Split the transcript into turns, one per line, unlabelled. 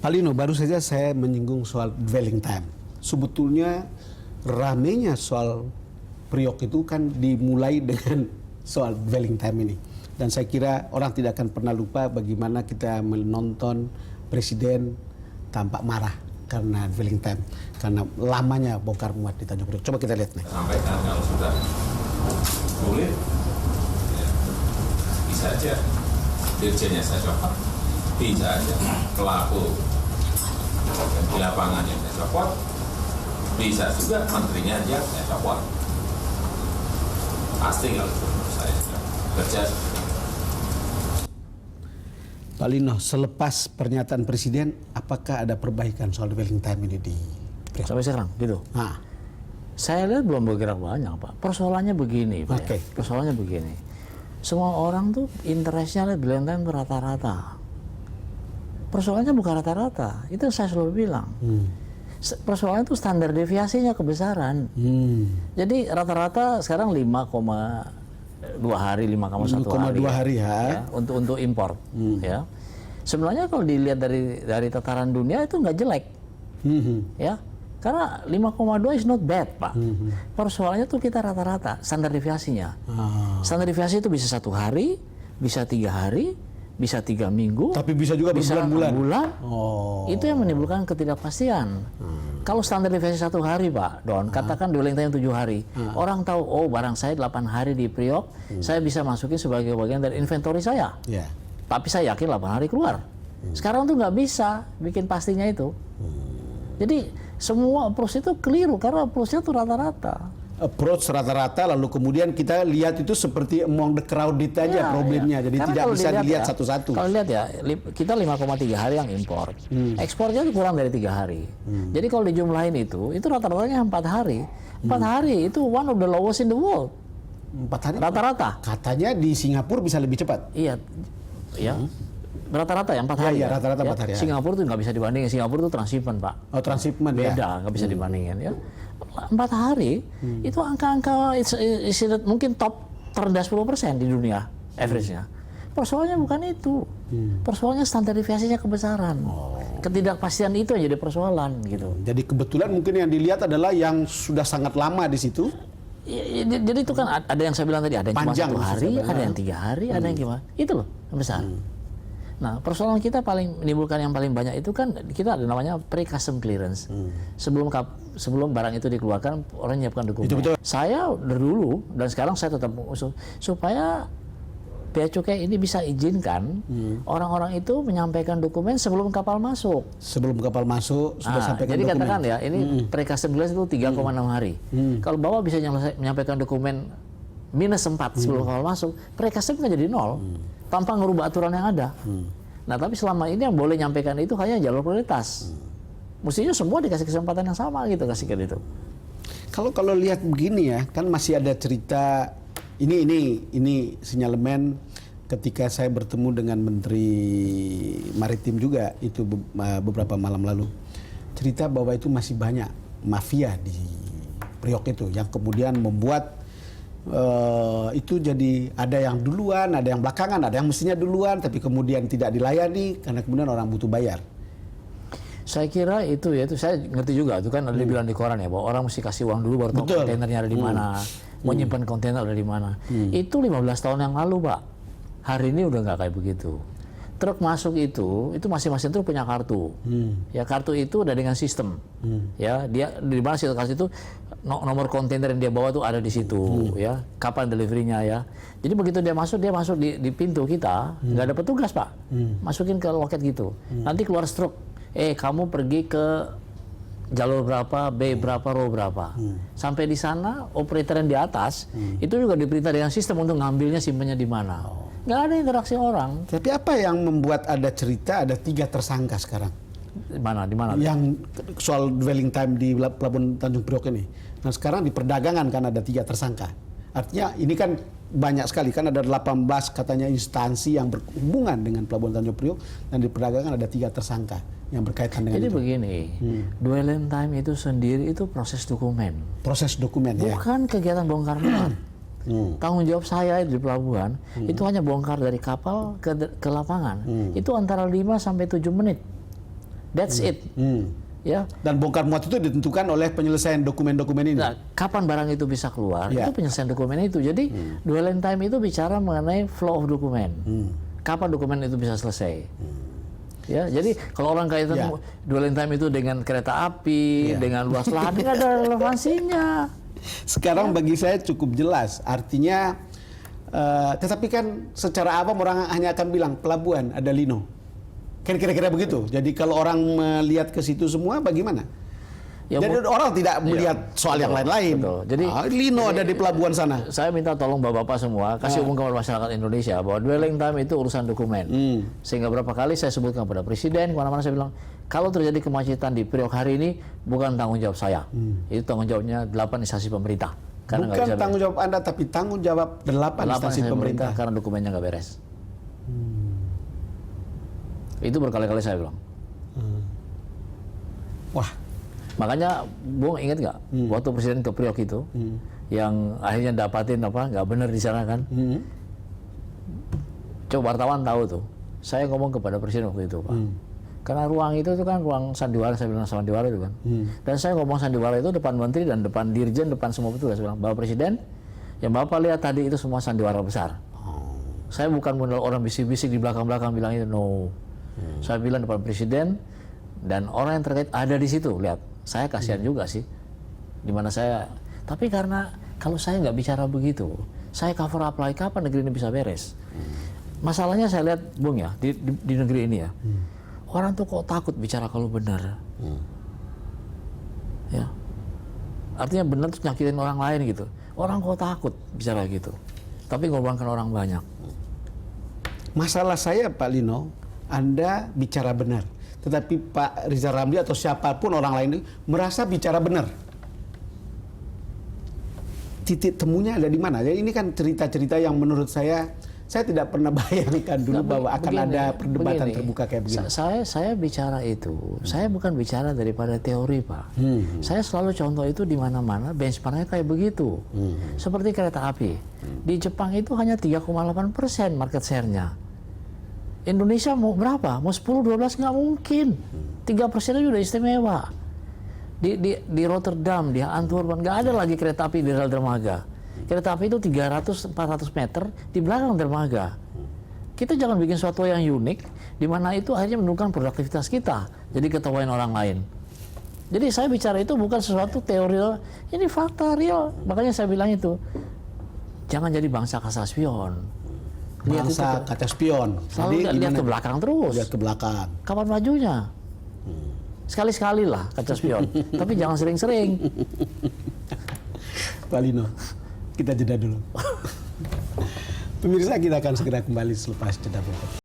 Pak Lino, baru saja saya menyinggung soal dwelling time. Sebetulnya ramenya soal Priok itu kan dimulai dengan soal dwelling time ini. Dan saya kira orang tidak akan pernah lupa bagaimana kita menonton Presiden tampak marah karena dwelling time, karena lamanya bongkar muat di Tanjung Priok. Coba kita lihat nih.
Sampaikan kalau sudah sulit, ya, bisa aja dirjennya saya copot, bisa aja pelaku di lapangan yang saya copot, bisa juga menterinya aja saya copot. Pasti kalau saya kerja.
Pak Lino, selepas pernyataan Presiden, apakah ada perbaikan soal dwelling time ini di Priok?
Sampai sekarang, gitu.
Nah,
Saya lihat belum bergerak banyak, Pak. Persoalannya begini, Pak.
Oke.
Ya. Persoalannya begini. Semua orang tuh interestnya lihat dwelling time rata-rata. Persoalannya bukan rata-rata. Itu yang saya selalu bilang. Persoalannya itu standar deviasinya kebesaran. Jadi rata-rata sekarang 5,2 hari, 5,1 hari.
5,2 hari ya.
Untuk impor. Ya. Sebenarnya kalau dilihat dari tataran dunia itu nggak jelek. Ya. Karena 5,2 is not bad, Pak. Persoalannya tuh kita rata-rata, standar deviasinya. Standar deviasi itu bisa 1 hari, bisa 3 hari, bisa 3 minggu.
Tapi bisa juga
bisa
berbulan-bulan.
bulan.
Oh.
Itu yang menimbulkan ketidakpastian. Kalau standar deviasi 1 hari, Pak Don, katakan dwelling time 7 hari. Orang tahu, oh barang saya 8 hari di Priok, saya bisa masukin sebagai bagian dari inventory saya.
Ya.
Tapi saya yakin 8 hari keluar. Sekarang tuh nggak bisa bikin pastinya itu. Jadi semua approach itu keliru karena approach-nya itu rata-rata.
Approach rata-rata, lalu kemudian kita lihat itu seperti among the crowded aja problemnya. Jadi
Karena
tidak
kalau
bisa dilihat
ya,
satu-satu.
Kalau lihat ya, kita 5,3 hari yang impor. Ekspornya itu kurang dari 3 hari. Jadi kalau dijumlahin itu rata-ratanya 4 hari. 4 hari itu one of the lowest in the world.
4 hari?
Rata-rata.
Katanya di Singapura bisa lebih cepat.
Iya. Ya. Rata-rata ya 4 hari.
Iya, rata-rata 4 hari.
Singapura itu nggak bisa dibandingin. Singapura itu transshipment, Pak.
Oh, transshipment ya.
Beda, nggak bisa dibandingin ya. 4 hari itu angka-angka mungkin top terendah 10% di dunia average-nya. Persoalannya bukan itu. Persoalannya standar deviasinya kebesaran. Ketidakpastian itu yang jadi persoalan gitu.
Jadi kebetulan mungkin yang dilihat adalah yang sudah sangat lama di situ.
Jadi itu kan ada yang saya bilang tadi, ada yang
Panjang,
cuma 1 hari,
maksudnya.
ada yang 3 hari, ada yang gimana. Itu loh yang besar. Nah, persoalan kita menimbulkan yang paling banyak itu kan kita ada namanya pre-custom clearance. Sebelum barang itu dikeluarkan, orang menyiapkan dokumen.
Itu betul.
Saya dulu dan sekarang saya tetap mengusul supaya Bea Cukai ini bisa izinkan orang-orang itu menyampaikan dokumen sebelum kapal masuk.
Sebelum kapal masuk sudah sampaikan
jadi
dokumen.
katakan ya, ini pre-custom clearance itu 3,6 hari. Kalau Bapak bisa menyampaikan dokumen -4 sebelum kapal masuk, pre-custom kan jadi 0. Tanpa ngerubah aturan yang ada. Nah, tapi selama ini yang boleh nyampaikan itu hanya jalur prioritas. Mestinya semua dikasih kesempatan yang sama gitu, kasihkan itu.
Kalau lihat begini ya, kan masih ada cerita ini sinyalemen ketika saya bertemu dengan Menteri Maritim juga itu beberapa malam lalu. Cerita bahwa itu masih banyak mafia di Priok itu yang kemudian membuat itu jadi ada yang duluan, ada yang belakangan, ada yang mestinya duluan tapi kemudian tidak dilayani karena kemudian orang butuh bayar.
Saya kira itu saya ngerti juga, itu kan ada dibilang di koran ya bahwa orang mesti kasih uang dulu baru tahu kontainernya ada di mana, mau nyimpan kontainer ada di mana. Itu 15 tahun yang lalu, Pak. Hari ini udah nggak kayak begitu. Truk masuk itu masing-masing truk punya kartu. Ya, kartu itu udah dengan sistem. Ya, dia di mana situ kartu itu nomor kontainer yang dia bawa tuh ada di situ, ya. Kapan deliverynya ya. Jadi begitu dia masuk di pintu kita, nggak ada petugas, Pak. Masukin ke loket gitu. Nanti keluar struk. Kamu pergi ke jalur berapa, B berapa, row berapa. Sampai di sana operator yang di atas itu juga diperintah dengan sistem untuk ngambilnya, simpennya di mana. Nggak ada interaksi orang.
Tapi apa yang membuat ada cerita ada 3 tersangka sekarang?
Di mana?
Yang soal dwelling time di Pelabuhan Tanjung Priok ini. Nah, sekarang di perdagangan kan ada 3 tersangka. Artinya ini kan banyak sekali, kan ada 18 katanya instansi yang berhubungan dengan Pelabuhan Tanjung Priok, dan di perdagangan ada 3 tersangka yang berkaitan dengan
Jadi
itu.
begini, dwelling time itu sendiri itu proses dokumen.
Proses dokumen ya.
Bukan kegiatan bongkar muat. Tanggung jawab saya di pelabuhan itu hanya bongkar dari kapal ke lapangan. Itu antara 5 sampai 7 menit. That's it. Ya.
Dan bongkar muat itu ditentukan oleh penyelesaian dokumen-dokumen ini.
Nah, kapan barang itu bisa keluar?
Ya.
Itu penyelesaian dokumen itu. Jadi dwelling time itu bicara mengenai flow of dokumen. Kapan dokumen itu bisa selesai? Ya, jadi kalau orang kaitan dwelling time itu dengan kereta api, dengan luas lahan, nggak ada relevansinya.
Sekarang bagi saya cukup jelas. Artinya, tetapi kan secara awam orang hanya akan bilang pelabuhan ada lino. Kan kira-kira begitu. Jadi kalau orang melihat ke situ semua, bagaimana?
Ya,
jadi orang tidak melihat soal yang lain-lain.
Jadi
lino ada di pelabuhan sana.
Saya minta tolong bapak-bapak semua kasih umum kepada masyarakat Indonesia bahwa dwelling time itu urusan dokumen. Sehingga berapa kali saya sebutkan kepada presiden, kemana-mana saya bilang, kalau terjadi kemacetan di periode hari ini bukan tanggung jawab saya. Itu tanggung jawabnya 8 instansi pemerintah.
Karena bukan tanggung jawab Anda, tapi tanggung jawab 8 instansi pemerintah.
Karena dokumennya nggak beres. Itu berkali-kali saya bilang.
Wah.
Makanya Bung ingat nggak waktu presiden ke Priok itu yang akhirnya dapatin nggak benar di sana kan? Coba wartawan tahu tuh. Saya ngomong kepada presiden waktu itu Pak. Karena ruang itu tuh kan ruang sandiwara, saya bilang sandiwara itu kan. Dan saya ngomong sandiwara itu depan menteri dan depan dirjen, depan semua petugas. Saya bilang, Bapak Presiden, yang Bapak lihat tadi itu semua sandiwara besar. Saya bukan modal orang bisik-bisik di belakang-belakang bilang itu, no. Saya bilang depan presiden dan orang yang terkait ada di situ. Lihat, saya kasihan juga sih, dimana saya. Tapi karena kalau saya nggak bicara begitu, saya cover up lagi kapan negeri ini bisa beres. Masalahnya saya lihat Bung ya di negeri ini ya, orang tuh kok takut bicara kalau benar. Ya, artinya benar tuh nyakitin orang lain gitu. Orang kok takut bicara gitu, tapi ngorbankan orang banyak.
Masalah saya Pak Lino, Anda bicara benar, tetapi Pak Rizal Ramli atau siapapun orang lain merasa bicara benar. Titik temunya ada di mana? Jadi ini kan cerita-cerita yang menurut saya tidak pernah bayangkan dulu bahwa akan ada perdebatan terbuka kayak begini.
Saya bicara itu, saya bukan bicara daripada teori Pak. Saya selalu contoh itu di mana-mana, benchmarknya kayak begitu. Seperti kereta api. Di Jepang itu hanya 3,8% market share-nya. Indonesia mau berapa? Mau 10-12 nggak mungkin. 3% aja udah istimewa. Di Rotterdam, di Antwerpen nggak ada lagi kereta api di rel dermaga. Kereta api itu 300-400 meter di belakang dermaga. Kita jangan bikin sesuatu yang unik, di mana itu akhirnya menurunkan produktivitas kita. Jadi ketawain orang lain. Jadi saya bicara itu bukan sesuatu teori, ini fakta real. Makanya saya bilang itu, jangan jadi bangsa kaca spion.
Bangsa kaca spion.
Selalu lihat ke belakang terus.
Lihat ke belakang.
Kapan majunya? Sekali-sekali lah kaca spion. Tapi jangan sering-sering.
Pak Lino, kita jeda dulu. Pemirsa, kita akan segera kembali selepas jeda berikut.